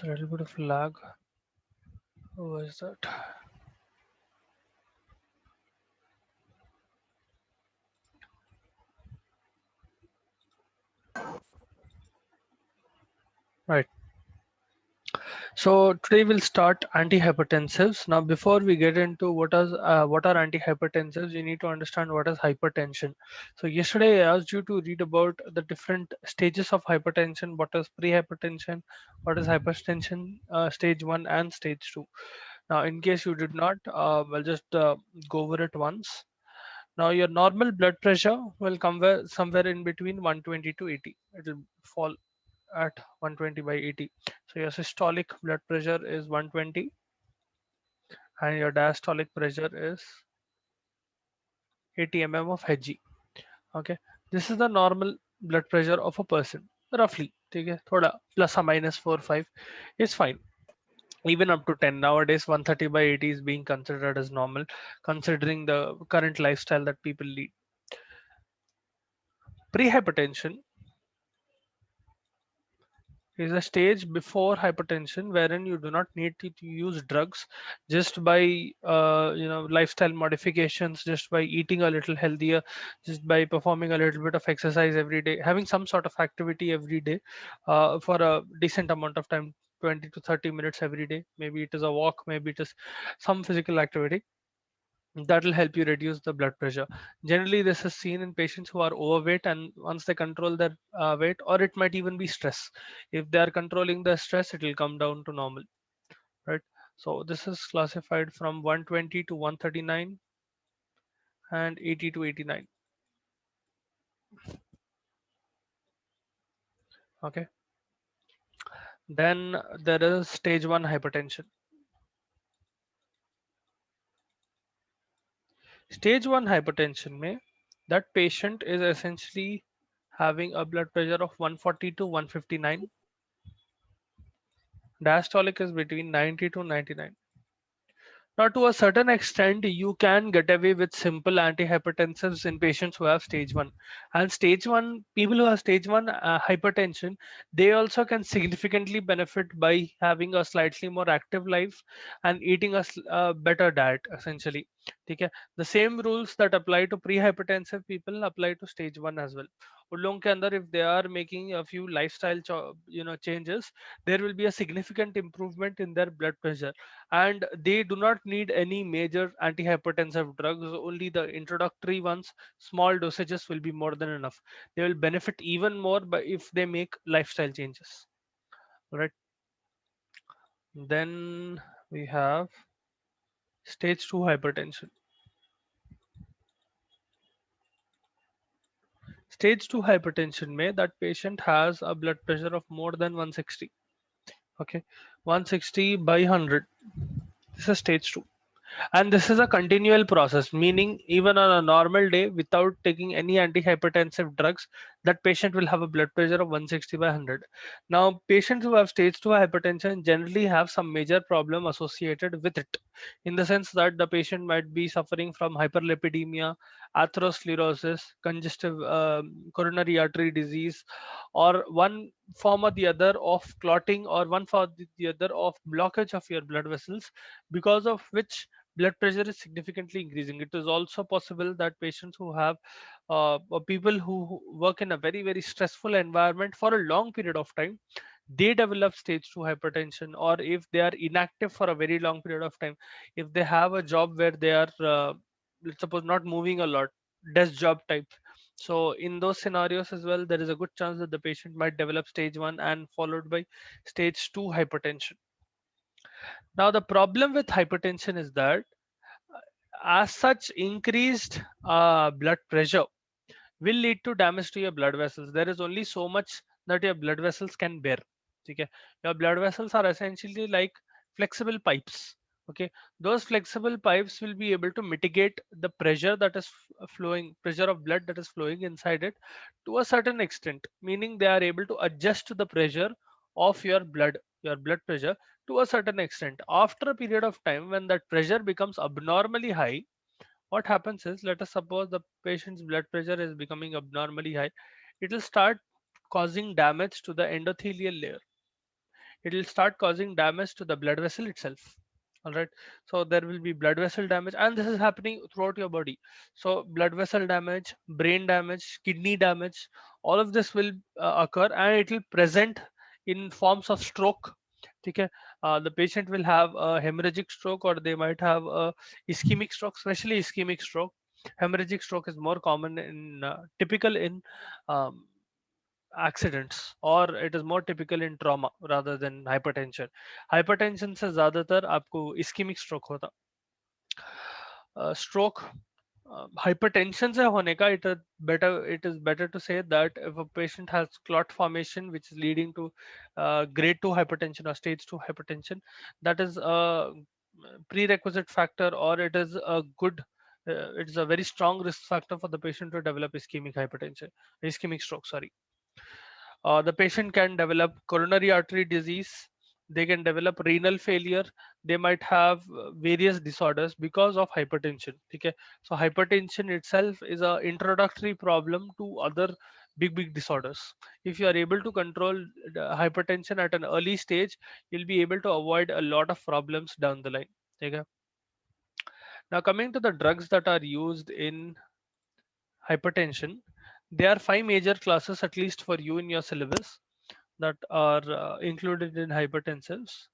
a little bit of lag. Who is that? Right. So today we'll start antihypertensives. Now, before we get into what are antihypertensives, you need to understand what is hypertension. So yesterday I asked you to read about the different stages of hypertension. What is prehypertension? What is hypertension? Stage one and stage two. Now, in case you did not, we'll just go over it once. Now, your normal blood pressure will come somewhere in between 120 to 80. It will fall at 120 by 80. So your systolic blood pressure is 120 and your diastolic pressure is 80 mm of Hg. Okay, this is the normal blood pressure of a person roughly. Okay, thoda plus or minus 4 5 is fine. Even up to 10 nowadays, 130 by 80 is being considered as normal considering the current lifestyle that people lead. Prehypertension is a stage before hypertension wherein you do not need to use drugs, just by lifestyle modifications, just by eating a little healthier, just by performing a little bit of exercise every day, having some sort of activity every day for a decent amount of time, 20 to 30 minutes every day. Maybe it is a walk, maybe it is some physical activity that will help you reduce the blood pressure. Generally, this is seen in patients who are overweight, and once they control their weight, or it might even be stress. If they are controlling the stress, it will come down to normal, right? So this is classified from 120 to 139 and 80 to 89. Okay. Then there is stage one hypertension. Stage one hypertension may that patient is essentially having a blood pressure of 140 to 159. Diastolic is between 90 to 99. Now, to a certain extent, you can get away with simple antihypertensives in patients who have stage one. And stage one, people who have stage one hypertension, they also can significantly benefit by having a slightly more active life and eating a better diet, essentially. Okay? The same rules that apply to pre-hypertensive people apply to stage one as well. उन लोगों के अंदर, if they are making a few lifestyle changes, there will be a significant improvement in their blood pressure, and they do not need any major antihypertensive drugs. Only the introductory ones, small dosages will be more than enough. They will benefit even more by if they make lifestyle changes, right? Then we have stage 2 hypertension. Stage 2 hypertension may that patient has a blood pressure of more than 160. Okay, 160 by 100. This is stage 2. And this is a continual process, meaning even on a normal day without taking any antihypertensive drugs, that patient will have a blood pressure of 160 by 100. Now, patients who have stage 2 hypertension generally have some major problem associated with it, in the sense that the patient might be suffering from hyperlipidemia, atherosclerosis, congestive coronary artery disease, or one form or the other of clotting, or one form or the other of blockage of your blood vessels, because of which blood pressure is significantly increasing. It is also possible that patients who have or people who work in a very stressful environment for a long period of time, they develop stage 2 hypertension. Or if they are inactive for a very long period of time, if they have a job where they are let's suppose not moving a lot, desk job type, so in those scenarios as well, there is a good chance that the patient might develop stage 1 and followed by stage 2 hypertension. Now, the problem with hypertension is that as such, increased blood pressure will lead to damage to your blood vessels. There is only so much that your blood vessels can bear. Okay, your blood vessels are essentially like flexible pipes. Okay, those flexible pipes will be able to mitigate the pressure that is flowing, pressure of blood that is flowing inside it to a certain extent, meaning they are able to adjust the pressure of your blood pressure to a certain extent. After a period of time, when that pressure becomes abnormally high, what happens is, let us suppose the patient's blood pressure is becoming abnormally high, it will start causing damage to the endothelial layer. it will start causing damage to the blood vessel itself. All right, so there will be blood vessel damage, and this is happening throughout your body. So blood vessel damage, brain damage, kidney damage, all of this will occur, and it will present in forms of stroke. Okay, the patient will have a hemorrhagic stroke, or they might have a ischemic stroke, especially ischemic stroke. Hemorrhagic stroke is more common in typical in um, accidents, or it is more typical in trauma rather than hypertension. Hypertension से ज़्यादातर आपको ischemic stroke होता. Stroke hypertension से होने का it is better to say that if a patient has clot formation which is leading to grade 2 hypertension or stage 2 hypertension, that is a prerequisite factor, or it is a good it is a very strong risk factor for the patient to develop ischemic stroke, sorry. The patient can develop coronary artery disease, they can develop renal failure, they might have various disorders because of hypertension. Okay, so hypertension itself is a introductory problem to other big disorders. If you are able to control the hypertension at an early stage, you'll be able to avoid a lot of problems down the line. Okay, now coming to the drugs that are used in hypertension, there are five major classes, at least for you in your syllabus, that are included in hypertensives.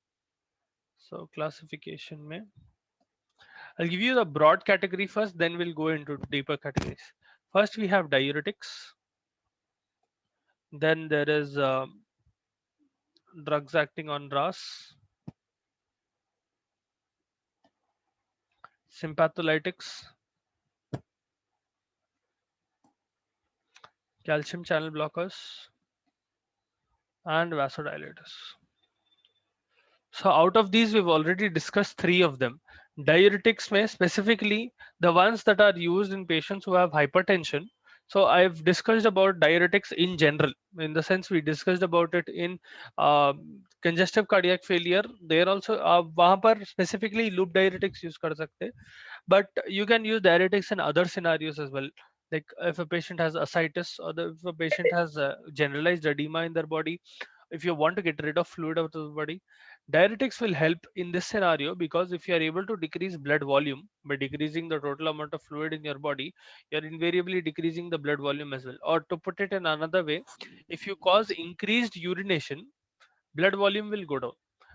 So classification mein, I'll give you the broad category first, then we'll go into deeper categories. First we have diuretics, then there is drugs acting on RAS, sympatholytics, calcium channel blockers, and vasodilators. So out of these, we've already discussed three of them. Diuretics may specifically the ones that are used in patients who have hypertension. So I've discussed about diuretics in general. In the sense, we discussed about it in congestive cardiac failure. There also वहाँ पर specifically loop diuretics use कर सकते हैं. But you can use diuretics in other scenarios as well. Like if a patient has ascites, or if a patient has generalized edema in their body, if you want to get rid of fluid out of the body, diuretics will help in this scenario, because if you are able to decrease blood volume by decreasing the total amount of fluid in your body, you're invariably decreasing the blood volume as well. Or to put it in another way, if you cause increased urination, blood volume will go down.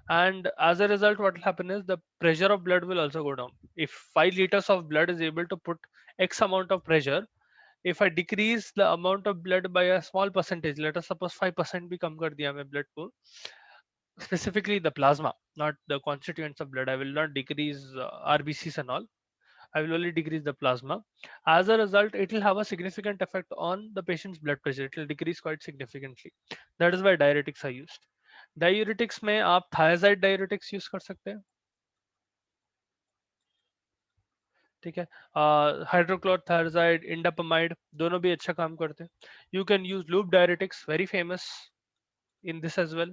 And as a result, what will happen is the pressure of blood will also go down. If 5 liters of blood is able to put X amount of pressure, if I decrease the amount of blood by a small percentage, let us suppose 5% भी कम कर दिया मैं blood को, specifically the plasma, not the constituents of blood. I will not decrease RBCs and all. I will only decrease the plasma. As a result, it will have a significant effect on the patient's blood pressure. It will decrease quite significantly. That is why diuretics are used. Diuretics में आप thiazide diuretics use कर सकते हैं. ठीक है, हाइड्रोक्लोरथायराइड, इंडापामाइड दोनों भी अच्छा काम करते हैं. You can use loop diuretics, very famous in this as well.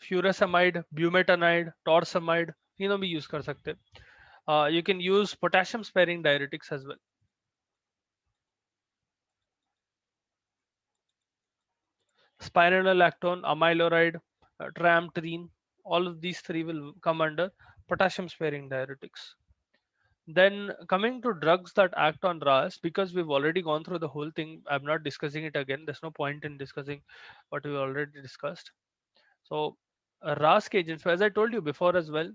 Furosemide, bumetanide, torsemide, तीनों भी use कर सकते हैं. You can use potassium sparing diuretics as well. Spironolactone, amiloride, trimethoprim, all of these three will come under potassium sparing diuretics. Then coming to drugs that act on RAS, because we've already gone through the whole thing, I'm not discussing it again. There's no point in discussing what we already discussed. So RAS agents, so as I told you before as well,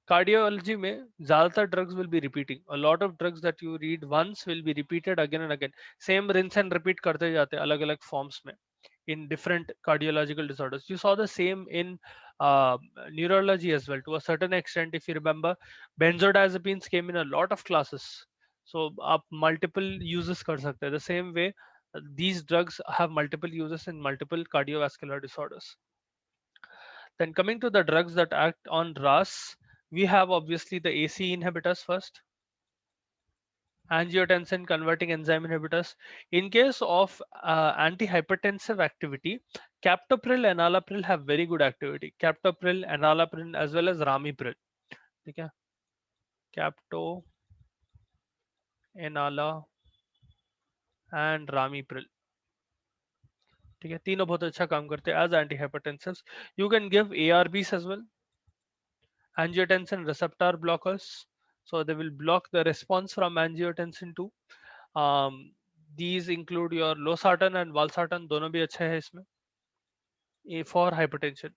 cardiology में ज़्यादातर drugs will be repeating. A lot of drugs that you read once will be repeated again and again. Same rinse and repeat करते जाते हैं अलग-अलग forms में in different cardiological disorders. You saw the same in neurology as well to a certain extent. If you remember, benzodiazepines came in a lot of classes. So आप multiple uses कर सकते हैं. The same way, these drugs have multiple uses in multiple cardiovascular disorders. Then coming to the drugs that act on RAS, we have obviously the ACE inhibitors first, angiotensin converting enzyme inhibitors. In case of antihypertensive activity, captopril and enalapril have very good activity. Captopril, enalapril, as well as ramipril. Okay? Capto, enala, and ramipril. ठीक है, तीनों बहुत अच्छा काम करते हैं as antihypertensives. You can give ARBs as well, angiotensin receptor blockers, so they will block the response from angiotensin 2. um, these include your losartan and valsartan, दोनों भी अच्छे हैं इसमें for hypertension.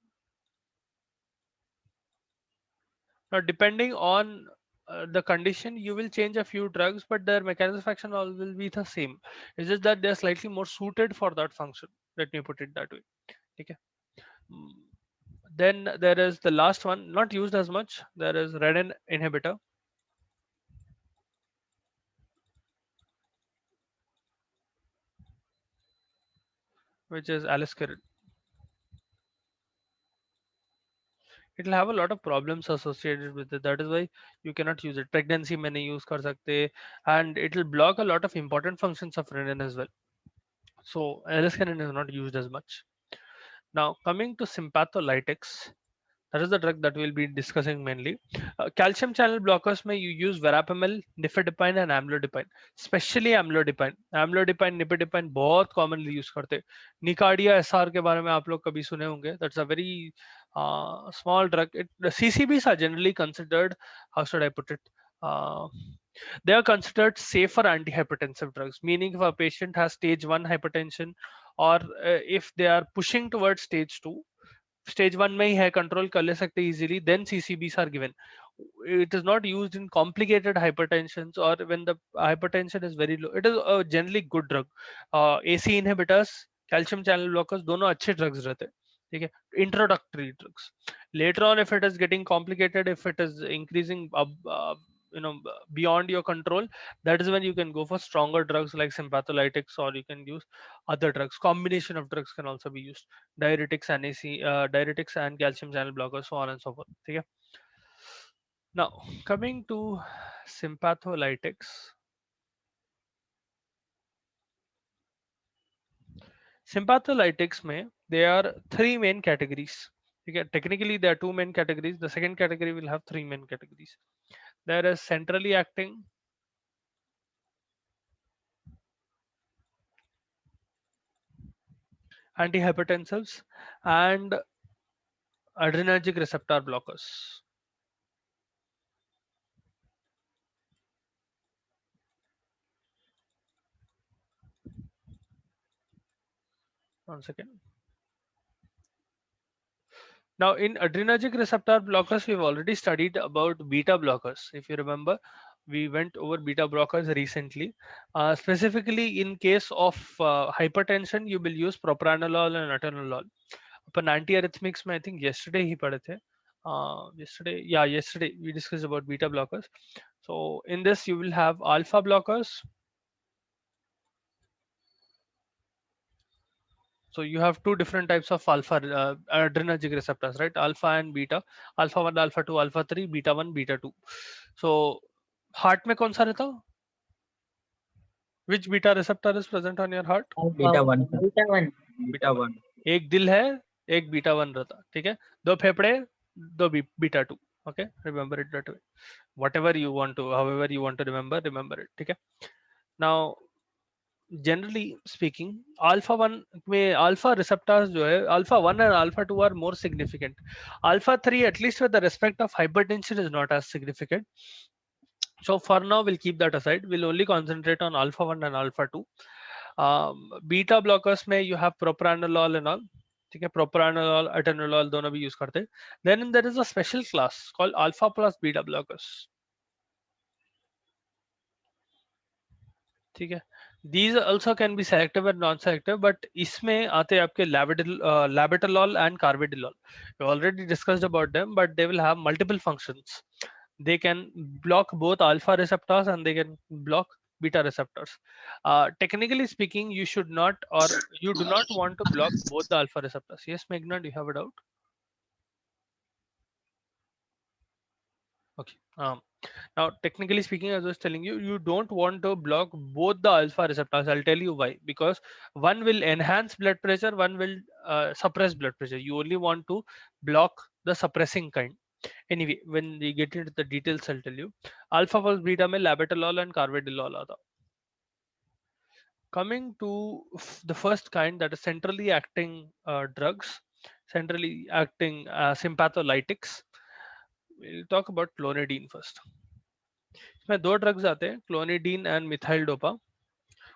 Now, depending on the condition, you will change a few drugs, but their mechanism of action all will be the same. It's just that they're slightly more suited for that function. Let me put it that way. Okay. Mm, Then there is the last one, not used as much. There is renin inhibitor, which is aliskiren. It will have a lot of problems associated with it. That is why you cannot use it. Pregnancy में नहीं use कर सकते, and it will block a lot of important functions of renin as well. So aliskiren is not used as much. Now coming to sympatholytics, that is the drug that we'll be discussing mainly. Calcium channel blockers में you use verapamil, nifedipine and amlodipine. Especially amlodipine. Amlodipine, nifedipine बहुत commonly use करते हैं. Nicardia SR के बारे में आप लोग कभी सुने होंगे. That's a very small drug. The CCBs are generally considered, how should I put it? Uh, they are considered safer antihypertensive drugs, meaning if a patient has stage 1 hypertension, or if they are pushing towards stage 2, stage 1 में ही है, control कर ले सकते easily, then CCBs are given. It is not used in complicated hypertensions or when the hypertension is very low. It is a generally good drug. AC inhibitors, calcium channel blockers, दोनों अच्छे drugs रहते हैं. ठीक है, introductory drugs. Later on, if it is getting complicated, if it is increasing beyond your control, that is when you can go for stronger drugs like sympatholytics, or you can use other drugs. Combination of drugs can also be used. Diuretics and diuretics and calcium channel blockers, so on and so forth. Okay. Now coming to sympatholytics. Sympatholytics में there are three main categories. Okay, technically there are two main categories. The second category will have three main categories. There is centrally acting, antihypertensives, and adrenergic receptor blockers. One second. Now, in adrenergic receptor blockers, we've already studied about beta blockers. If you remember, we went over beta blockers recently. Specifically, in case of hypertension, you will use propranolol and atenolol. Upon antiarrhythmics, I think yesterday he पढ़े थे. Yesterday we discussed about beta blockers. So in this, you will have alpha blockers. So you have two different types of alpha adrenergic receptors, right? Alpha and beta. Alpha 1, alpha 2, alpha 3, beta 1, beta 2. So heart में कौन सा रहता? Which beta receptor is present on your heart? Beta 1. Beta 1. Beta 1. एक दिल है, एक beta 1 रहता. ठीक है, दो फेफड़े, दो beta 2. Okay, remember it that way. Whatever you want to, however you want to remember it. ठीक है. Now generally speaking, alpha 1 में alpha receptors जो है, alpha 1 and alpha 2 are more significant. Alpha 3, at least with the respect of hypertension, is not as significant. So for now, we'll keep that aside. We'll only concentrate on alpha 1 and alpha 2. Beta blockers में you have propranolol and all. ठीक है, propranolol, atenolol दोनों भी use करते हैं. Then there is a special class called alpha plus beta blockers. ठीक है, these also can be selective and non-selective, but इसमें आते हैं आपके labetalol and carvedilol. We already discussed about them, but they will have multiple functions. They can block both alpha receptors and they can block beta receptors. Technically speaking, you should not, or you do not want to block both the alpha receptors. Yes, Meghna, do you have a doubt? Okay. Now, technically speaking, as I was telling you, you don't want to block both the alpha receptors. I'll tell you why. Because one will enhance blood pressure, one will suppress blood pressure. You only want to block the suppressing kind. Anyway, when we get into the details, I'll tell you. Alpha plus beta में labetalol and carvedilol आता. Coming to the first kind, that is centrally acting drugs, centrally acting sympatholytics. We'll talk about clonidine first. इसमें दो drugs आते हैं, clonidine and methyl dopa.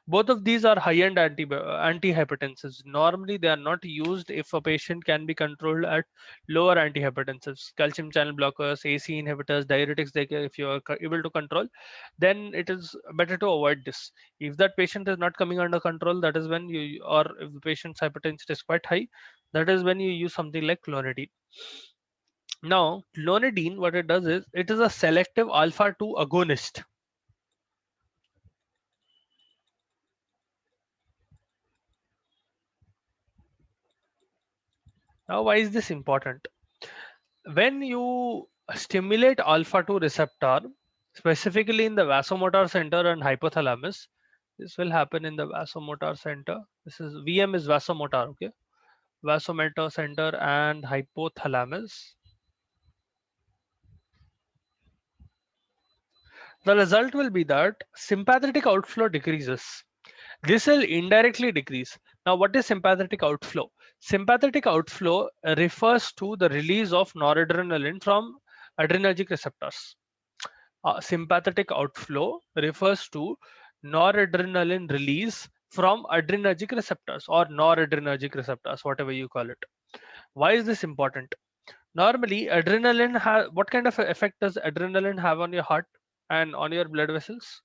Both of these are high-end antihypertensives. Normally, they are not used if a patient can be controlled at lower antihypertensives, calcium channel blockers, AC inhibitors, diuretics. If you are able to control, then it is better to avoid this. If that patient is not coming under control, that is when you, or if the patient's hypertension is quite high, that is when you use something like clonidine. Now, clonidine, what it does is it is a selective alpha 2 agonist. Now, why is this important? When you stimulate alpha 2 receptor, specifically in the vasomotor center and hypothalamus, this will happen in the vasomotor center. This is VM is vasomotor, okay? Vasomotor center and hypothalamus. The result will be that sympathetic outflow decreases. This will indirectly decrease. Now, what is sympathetic outflow? Sympathetic outflow refers to the release of noradrenaline from adrenergic receptors. Sympathetic outflow refers to noradrenaline release from adrenergic receptors or noradrenergic receptors, whatever you call it. Why is this important? Normally, adrenaline what kind of effect does adrenaline have on your heart and on your blood vessels?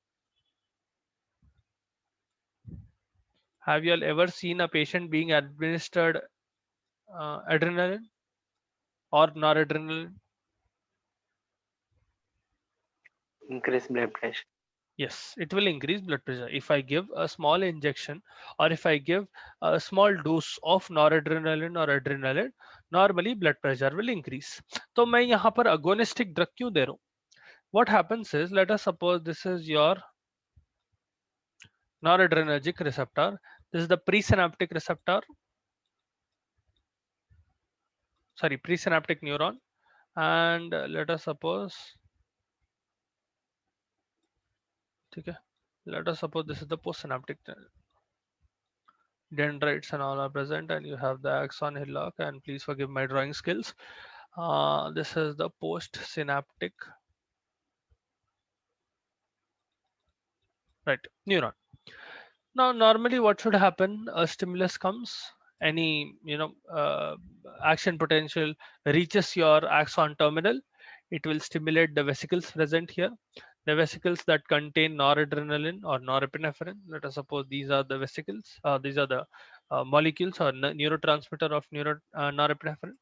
Have you all ever seen a patient being administered adrenaline or noradrenaline? Increase blood pressure. Yes, it will increase blood pressure. If I give a small injection or if I give a small dose of noradrenaline or adrenaline, normally blood pressure will increase. तो मैं यहाँ पर agonistic drug क्यों दे रहा हूँ? What happens is, let us suppose this is your noradrenergic receptor. This is the presynaptic receptor, sorry, presynaptic neuron. And let us suppose, okay, let us suppose this is the postsynaptic dendrites and all are present, and you have the axon hillock. And please forgive my drawing skills. This is the postsynaptic, right, neuron. Now, normally, what should happen? A stimulus comes, any action potential reaches your axon terminal. It will stimulate the vesicles present here. The vesicles that contain noradrenaline or norepinephrine. Let us suppose these are the vesicles. These are the molecules or neurotransmitter of norepinephrine.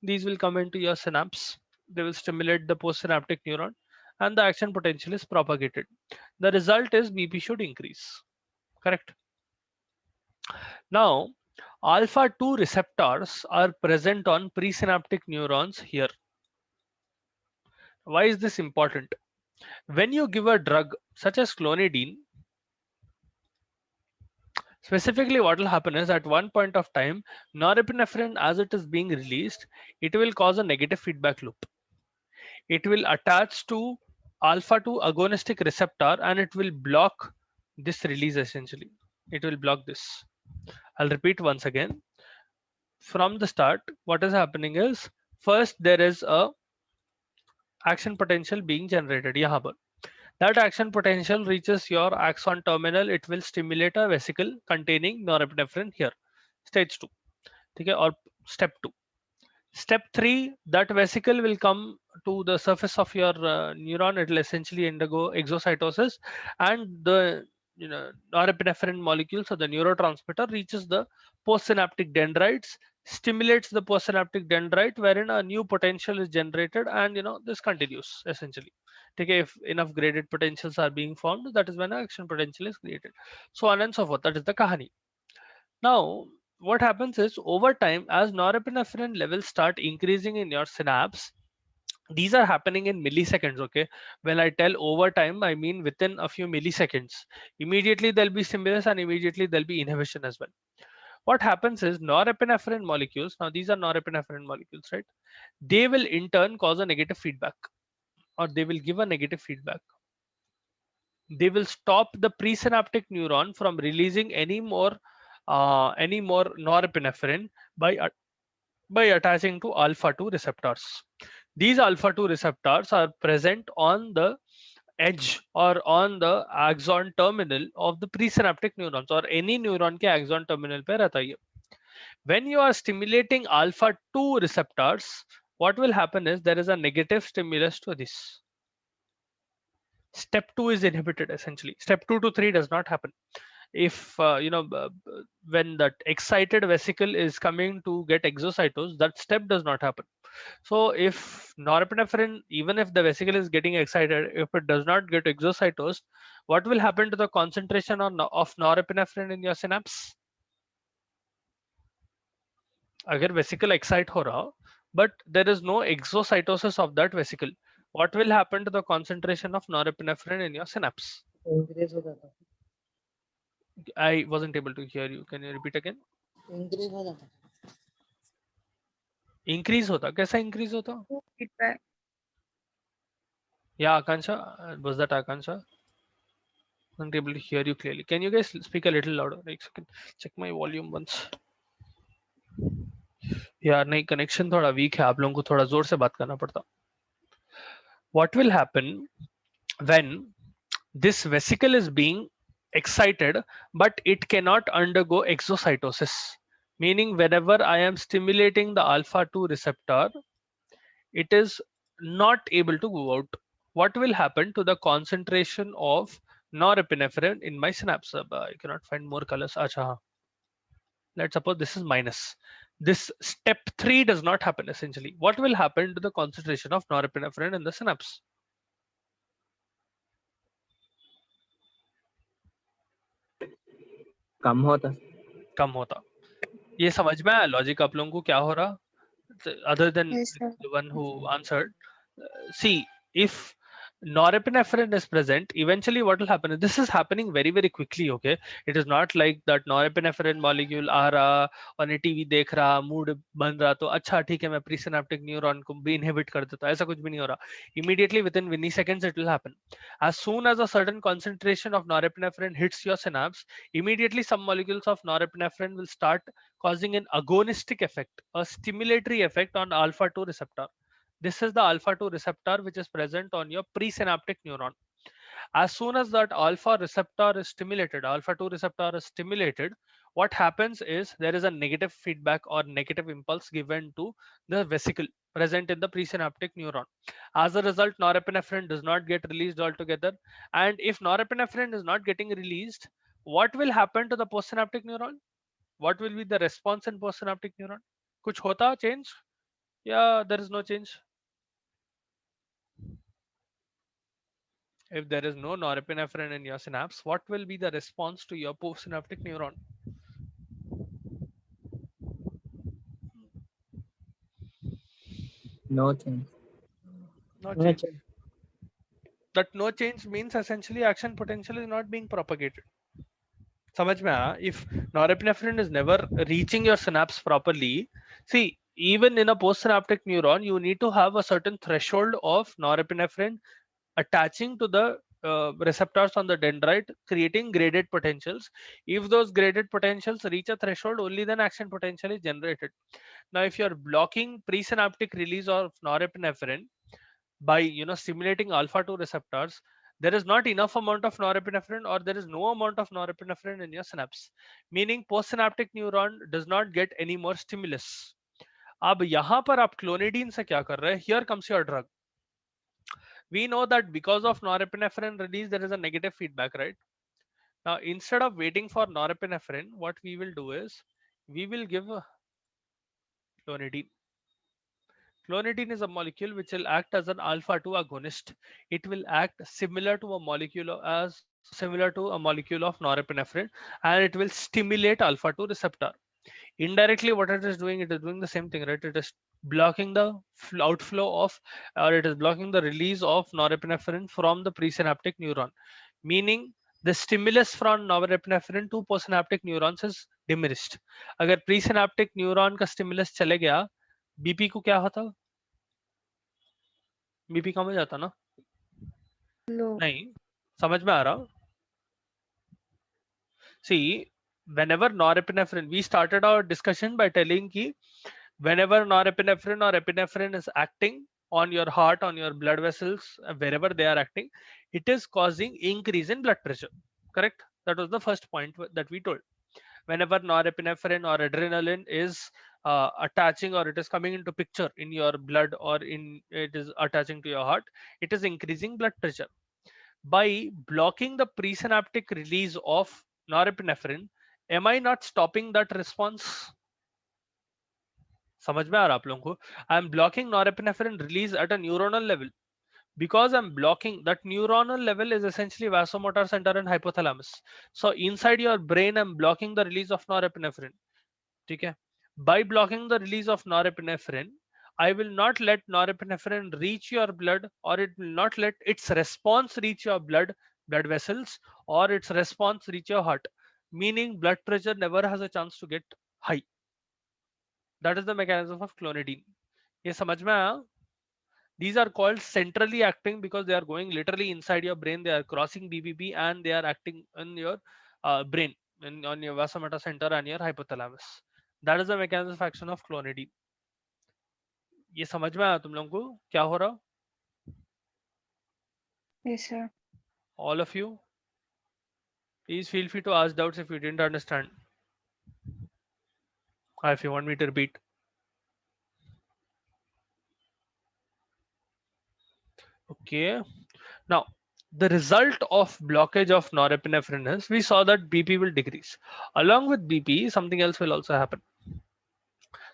These will come into your synapse. They will stimulate the postsynaptic neuron, and the action potential is propagated. The result is BP should increase. Correct. Now, alpha 2 receptors are present on presynaptic neurons here. Why is this important? When you give a drug such as clonidine, specifically what will happen is at one point of time, norepinephrine as it is being released, it will cause a negative feedback loop. It will attach to alpha 2 agonistic receptor and it will block this release essentially. It will block this. I'll repeat once again. From the start, what is happening is, first there is a action potential being generated यहाँ पर. That action potential reaches your axon terminal. It will stimulate a vesicle containing norepinephrine here. Stage 2. Okay, or step 2. Step 3, that vesicle will come to the surface of your neuron. It will essentially undergo exocytosis, and the norepinephrine molecules or the neurotransmitter reaches the postsynaptic dendrites, stimulates the postsynaptic dendrite, wherein a new potential is generated, and this continues essentially. Okay, if enough graded potentials are being formed, that is when action potential is created. So on and so forth. That is the kahani. Now, what happens is, over time, as norepinephrine levels start increasing in your synapse, these are happening in milliseconds. Okay, when I tell over time, I mean within a few milliseconds. Immediately there'll be stimulus and immediately there'll be inhibition as well. What happens is, norepinephrine molecules, now these are norepinephrine molecules, right? They will in turn cause a negative feedback, or they will give a negative feedback. they will stop the presynaptic neuron from releasing any more norepinephrine by attaching to alpha 2 receptors. These alpha 2 receptors are present on the edge or on the axon terminal of the presynaptic neurons, or any neuron के axon terminal पे रहता है ये. When you are stimulating alpha 2 receptors, what will happen is there is a negative stimulus to this. Step 2 is inhibited essentially. Step 2 to 3 does not happen. If when that excited vesicle is coming to get exocytosed, that step does not happen. So if norepinephrine, even if the vesicle is getting excited, if it does not get exocytosed, what will happen to the concentration of norepinephrine in your synapse? अगर vesicle excite हो रहा but there is no exocytosis of that vesicle, what will happen to the concentration of norepinephrine in your synapse? Increase हो जाता I wasn't able to hear you. Can you repeat again? Increase हो जाता Increase होता, कैसा increase होता? feedback. Yeah, Akansha, was that Akansha? Wasn't able to hear you clearly. Can you guys speak a little louder? Like, second, check my volume once. यार नहीं, connection थोड़ा weak है, आप लोगों को थोड़ा जोर से बात करना पड़ता. What will happen when this vesicle is being excited but it cannot undergo exocytosis? Meaning whenever I am stimulating the alpha 2 receptor, it is not able to go out. What will happen to the concentration of norepinephrine in my synapse? I cannot find more colors. Acha, haan. Let's suppose this is minus. This step 3 does not happen essentially. What will happen to the concentration of norepinephrine in the synapse? कम होता. कम होता. ये समझ में आया logic आप लोगों को क्या हो रहा? Other than Yes, sir. the one who answered, see, if norepinephrine is present, eventually what will happen is this is happening very very quickly. Okay, it is not like that norepinephrine molecule आ रहा और ये TV देख रहा, mood बन रहा तो अच्छा ठीक है मैं प्रीसिनेप्टिक न्यूरॉन को भी इनहिबिट कर देता, ऐसा कुछ भी नहीं हो रहा. Immediately within milliseconds it will happen. As soon as a certain concentration of norepinephrine hits your synapse, immediately some molecules of norepinephrine will start causing an agonistic effect, a stimulatory effect on alpha 2 receptor. This is the alpha 2 receptor which is present on your presynaptic neuron. As soon as that alpha receptor is stimulated, alpha 2 receptor is stimulated, what happens is there is a negative feedback or negative impulse given to the vesicle present in the presynaptic neuron. As a result, norepinephrine does not get released altogether. And if norepinephrine is not getting released, what will happen to the postsynaptic neuron? What will be the response in postsynaptic neuron? कुछ होता change? Yeah, there is no change. If there is no norepinephrine in your synapse, what will be the response to your postsynaptic neuron? No change. No No change. change. That no change means essentially action potential is not being propagated. समझ में आया? If norepinephrine is never reaching your synapse properly, see, even in a postsynaptic neuron, you need to have a certain threshold of norepinephrine attaching to the receptors on the dendrite, creating graded potentials. If those graded potentials reach a threshold, only then action potential is generated. Now, if you're blocking presynaptic release of norepinephrine by stimulating alpha 2 receptors, there is not enough amount of norepinephrine or there is no amount of norepinephrine in your synapse, meaning postsynaptic neuron does not get any more stimulus. अब यहाँ पर आप clonidine से क्या कर रहे हैं? Here comes your drug. We know that because of norepinephrine release, there is a negative feedback, right? Now, instead of waiting for norepinephrine, what we will do is we will give clonidine. Clonidine is a molecule which will act as an alpha 2 agonist. It will act similar to a molecule of norepinephrine, and it will stimulate alpha 2 receptor. Indirectly, what it is doing the same thing, right? It is blocking the outflow of, or it is blocking the release of norepinephrine from the presynaptic neuron, meaning the stimulus from norepinephrine to postsynaptic neurons is diminished. अगर presynaptic neuron का stimulus चले गया, BP को क्या होता? BP कम हो जाता ना? Low. नहीं, समझ में आ रहा? See, whenever norepinephrine, we started our discussion by telling ki whenever norepinephrine or epinephrine is acting on your heart, on your blood vessels, wherever they are acting, it is causing increase in blood pressure. Correct? That was the first point that we told. Whenever norepinephrine or adrenaline is attaching or it is coming into picture in your blood or in it is attaching to your heart, it is increasing blood pressure. By blocking the presynaptic release of norepinephrine, am I not stopping that response? समझ में आ रहा आप लोगों को? I am blocking norepinephrine release at a neuronal level. Because I'm blocking that neuronal level is essentially vasomotor center and hypothalamus. So inside your brain, I'm blocking the release of norepinephrine. ठीक है? By blocking the release of norepinephrine, I will not let norepinephrine reach your blood, or it will not let its response reach your blood vessels, or its response reach your heart. Meaning blood pressure never has a chance to get high. That is the mechanism of clonidine. ये समझ में आया? These are called centrally acting because they are going literally inside your brain. They are crossing BBB and they are acting in your brain, on your vasomotor center and your hypothalamus. That is the mechanism of action of clonidine. ये समझ में आया तुम लोगों को क्या हो रहा? Yes, sir. All of you, please feel free to ask doubts if you didn't understand. Or if you want me to repeat. Okay. Now, the result of blockage of norepinephrine is we saw that BP will decrease. Along with BP, something else will also happen.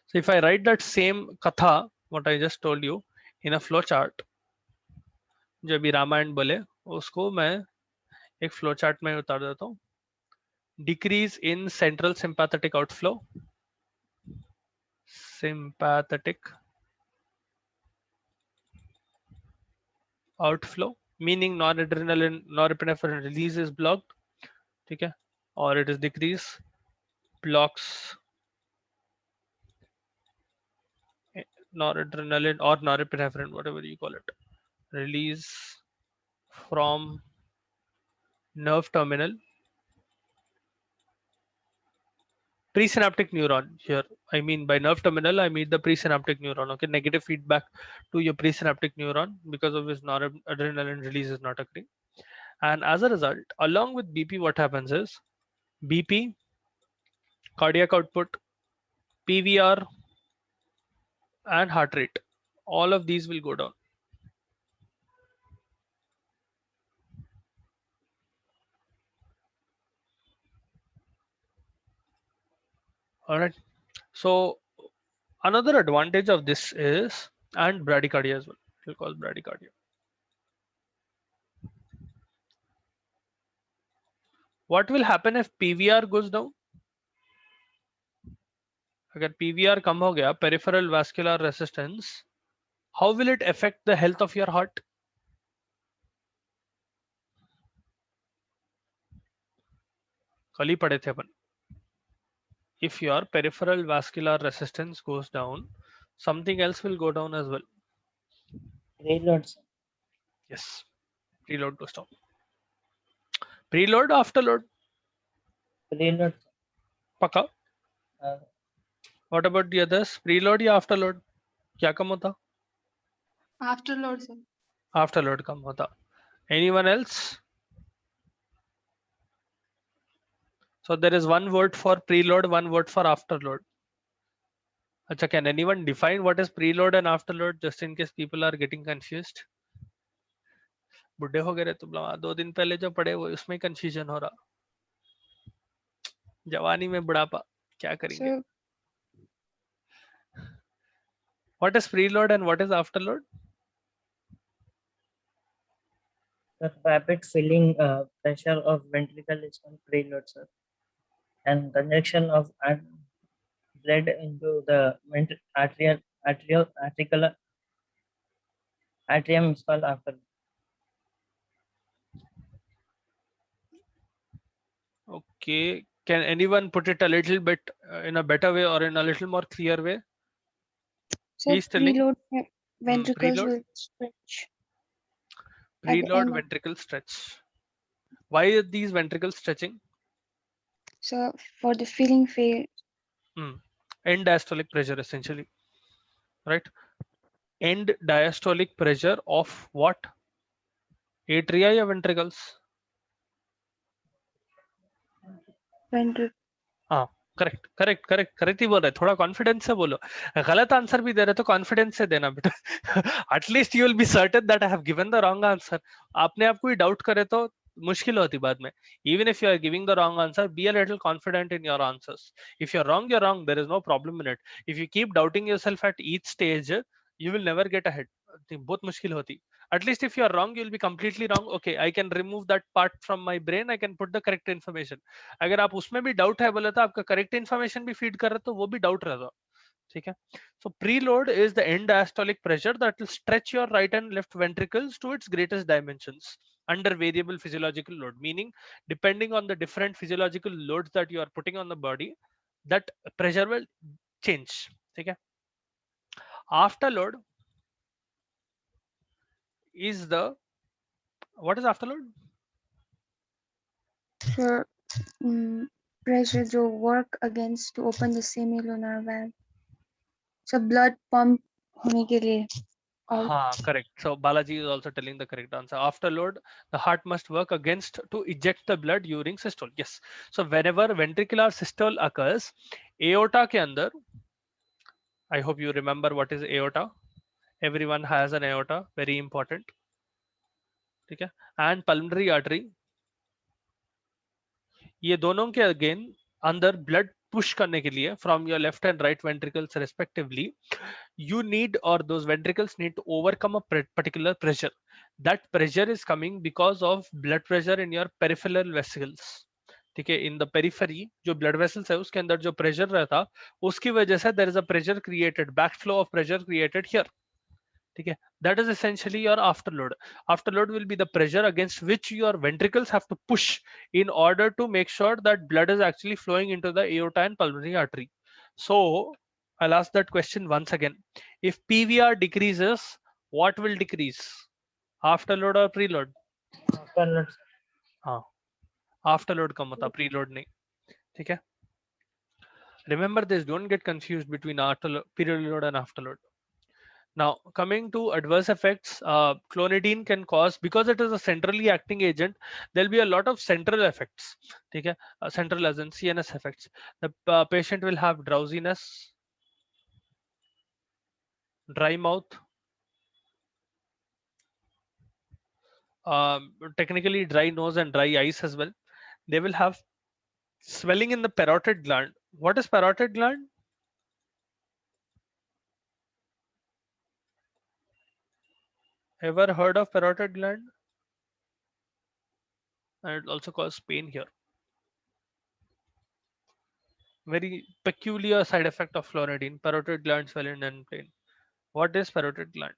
So if I write that same katha, what I just told you, in a flow chart, जो भी रामायण बोले उसको मैं एक flow chart में उतार देता हूँ. Decrease in central sympathetic outflow, meaning norepinephrine release is blocked, ठीक है, or it is decreased, blocks noradrenaline or norepinephrine, whatever you call it, release from nerve terminal, presynaptic neuron. Here I mean by nerve terminal I mean the presynaptic neuron. Okay, negative feedback to your presynaptic neuron because of which noradrenaline release is not occurring. And as a result, along with BP, what happens is BP, cardiac output, PVR, and heart rate, all of these will go down. All right. So another advantage of this is, and bradycardia as well, we'll call bradycardia. What will happen if PVR goes down? अगर PVR कम हो गया, peripheral vascular resistance, how will it affect the health of your heart? कल ही पढ़े थे अपन. If your peripheral vascular resistance goes down, something else will go down as well. Preload, sir. Yes, preload goes down. Preload, afterload, Preload. पक्का. What about the others? Preload या afterload? क्या कम होता? Afterload, sir. Afterload कम होता. Anyone else? So there is one word for preload, one word for afterload. अच्छा, can anyone define what is preload and afterload just in case people are getting confused? बुढ़े हो गए तुम लोग, 2 दिन पहले जो पढ़े वो उसमें कंफ्यूजन हो रहा. जवानी में बुढ़ापा क्या करेंगे? Sir, What is preload and what is afterload? The rapid filling pressure of ventricle is called preload, sir. And conjection of blood into the atrium is called afterload. Okay, can anyone put it a little bit in a better way or in a little more clear way? sir, He's telling preload ventricles preload? will stretch. At the Preload end of- ventricle stretch. Why are these ventricles stretching? So for the filling phase, End diastolic pressure essentially, right? End diastolic pressure of what? Atria या ventricles? ventricle. हाँ, correct ही बोल रहे, थोड़ा confidence से बोलो, गलत answer भी दे रहे तो कॉन्फिडेंस से देना बेटा। At least you will be certain that I have given the wrong answer. आपने आप कोई डाउट करे तो मुश्किल होती बाद में। Even if you are giving the wrong answer, be a little confident in your answers. If you are wrong, there is no problem in it. If you keep doubting yourself at each stage, you will never get ahead। बहुत मुश्किल होती। At least if you are wrong, you will be completely wrong। Okay, I can remove that part from my brain, I can put the correct information। अगर आप उसमें भी doubt है बोले तो आपका करेक्ट इन्फॉर्मेशन भी फीड कर रहे तो वो भी डाउट रहता। ठीक है। So preload is the end diastolic pressure that will stretch your right and left ventricles to its greatest dimensions under variable physiological load, meaning depending on the different physiological loads that you are putting on the body, that pressure will change। ठीक है। Afterload is the, what is afterload? So pressure जो work against to open the semilunar valve. So blood pump होने के लिए out. हाँ, correct। So Balaji is also telling the correct answer। Afterload, the heart must work against to eject the blood during systole। Yes। So whenever ventricular systole occurs, aorta के अंदर, I hope you remember what is aorta। Everyone has an aorta, very important। ठीक है। And pulmonary artery, ये दोनों के again अंदर blood push करने के लिए from your left and right ventricles respectively, you need, or those ventricles need to overcome a particular pressure। That pressure is coming because of blood pressure in your peripheral vesicles। ठीक है। In the periphery जो blood vessels है उसके अंदर जो pressure रहता, उसकी वजह से there is a pressure created, back flow of pressure created here. ठीक है। That is essentially your afterload। Afterload will be the pressure against which your ventricles have to push in order to make sure that blood is actually flowing into the aorta and pulmonary artery। So I'll ask that question once again। If PVR decreases, what will decrease? Afterload or preload? Afterload, sir. हाँ, afterload कम होता, preload नहीं। ठीक है। Remember this, don't get confused between preload and afterload। Now, coming to adverse effects, clonidine can cause, because it is a centrally acting agent, there'll be a lot of central effects। ठीक है। Central as in CNS effects। The patient will have drowsiness, dry mouth, technically dry nose and dry eyes as well। They will have swelling in the parotid gland। What is parotid gland? Ever heard of parotid gland? And it also causes pain here। Very peculiar side effect of fluoridine, parotid gland swelling and pain। What is parotid gland?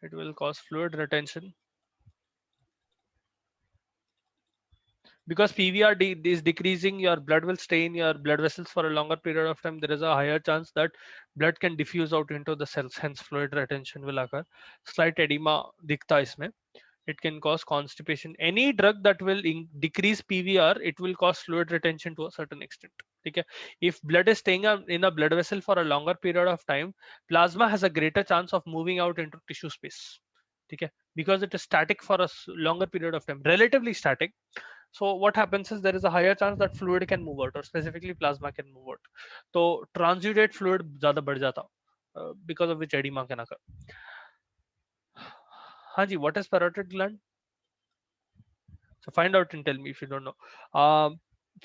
It will cause fluid retention because PVR is decreasing, your blood will stay in your blood vessels for a longer period of time। There is a higher chance that blood can diffuse out into the cells, hence fluid retention will occur। Slight edema दिखता इसमें। It can cause constipation। Any drug that will decrease PVR, it will cause fluid retention to a certain extent। ठीक है। If blood is staying in a blood vessel for a longer period of time, plasma has a greater chance of moving out into tissue space। ठीक है। Because it is static for a longer period of time, relatively static। So what happens is there is a higher chance that fluid can move out, or specifically plasma can move out। तो transudate fluid ज़्यादा बढ़ जाता, because of which edema can occur। हाँ जी, what is parotid gland? So find out and tell me if you don't know।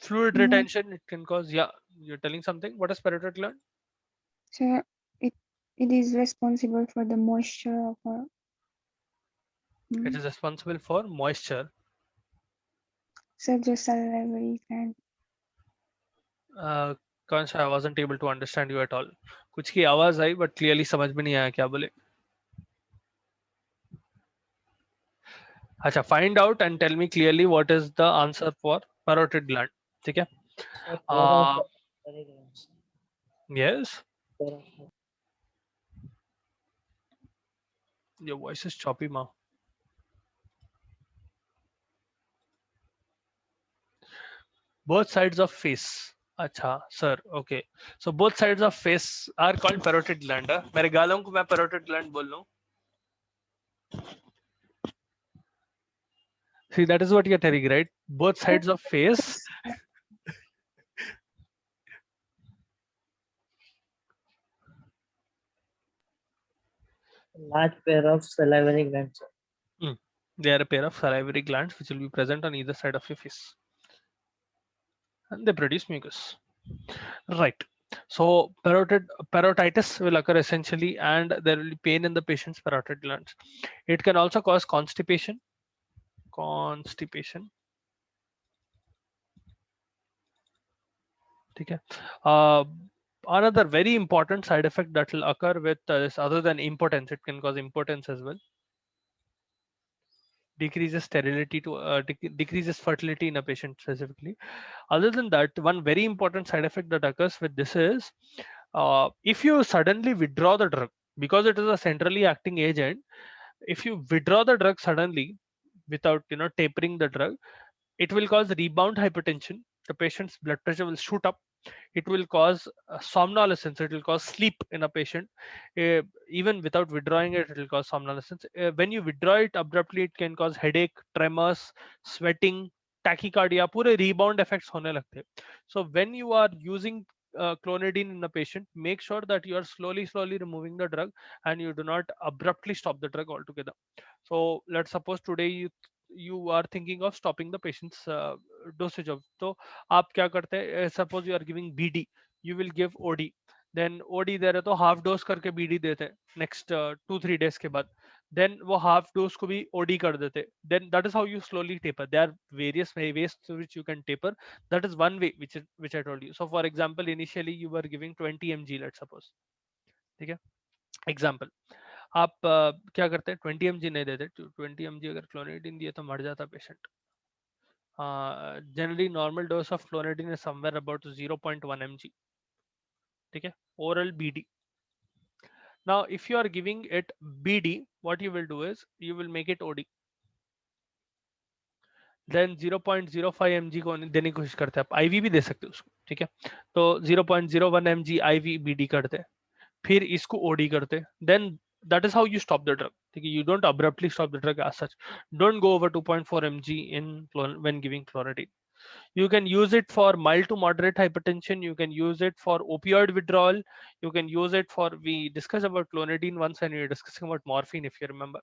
Fluid Mm, retention, it can cause, yeah, you're telling something. What is parotid gland? So it is responsible for the moisture of our It is responsible for moisture। so the salivary gland. Kancha, I wasn't able to understand you at all। कुछ की आवाज आई but clearly समझ में नहीं आया क्या बोले। अच्छा, find out and tell me clearly what is the answer for parotid gland। ठीक है। Sir, paraphrase glands. Yes, Paraphrase. your voice is choppy, ma। both sides of face. अच्छा sir, okay, so both sides of face are called parotid gland. मेरे गालों को मैं parotid gland बोल लूं. See, that is what you're telling, right? Both sides of face. Large pair of salivary glands. They are a pair of salivary glands which will be present on either side of your face, and they produce mucus. Right. So parotitis will occur essentially, and there will be pain in the patient's parotid glands. It can also cause constipation. Okay. Another very important side effect that will occur with this, other than impotence, it can cause impotence as well. Decreases sterility to decreases fertility in a patient specifically. Other than that, one very important side effect that occurs with this is if you suddenly withdraw the drug, because it is a centrally acting agent. If you withdraw the drug suddenly without tapering the drug, it will cause rebound hypertension. The patient's blood pressure will shoot up. It will cause somnolence. It will cause sleep in a patient. Even without withdrawing it, it will cause somnolence. When you withdraw it abruptly, it can cause headache, tremors, sweating, tachycardia. पूरे rebound effects होने लगते हैं. So when you are using clonidine in a patient, make sure that you are slowly removing the drug, and you do not abruptly stop the drug altogether. So let's suppose today you are thinking of stopping the patient's dosage of. तो आप क्या करते हैं, suppose you are giving BD, you will give OD. Then OD दे रहे तो half dose करके BD देते हैं next 2-3 days के बाद. Then वो half dose को भी OD कर देते. Then that is how you slowly taper. There are various ways through which you can taper. That is one way which I told you. So for example, initially you were giving 20 mg, let's suppose. ठीक है, example. आप क्या करते हैं, 20 mg नहीं देते. 20 mg अगर clonidine दिए तो मर जाता patient. Generally normal dose of clonidine is somewhere about 0.1 mg. ठीक है, oral BD. Now if you are giving it BD, what you will do is you will make it OD. Then 0.05 mg को देने की कोशिश करते हैं. आप IV भी दे सकते हो उसको. ठीक है, तो 0.01 mg IV BD करते हैं, फिर इसको OD करते हैं. Then that is how you stop the drug. ठीक है, you don't abruptly stop the drug as such. Don't go over 2.4 mg when giving clonidine. You can use it for mild to moderate hypertension. You can use it for opioid withdrawal. You can use it for, we discussed about clonidine once and we were discussing about morphine, if you remember.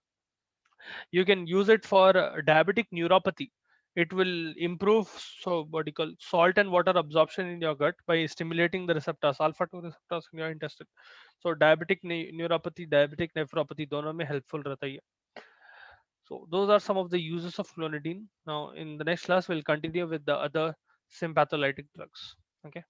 You can use it for diabetic neuropathy. It will improve, so what you call, salt and water absorption in your gut by stimulating the receptors, alpha 2 receptors in your intestine. So diabetic neuropathy, diabetic nephropathy, दोनों में helpful रहता है. So those are some of the uses of clonidine. Now in the next class, we'll continue with the other sympatholytic drugs. Okay.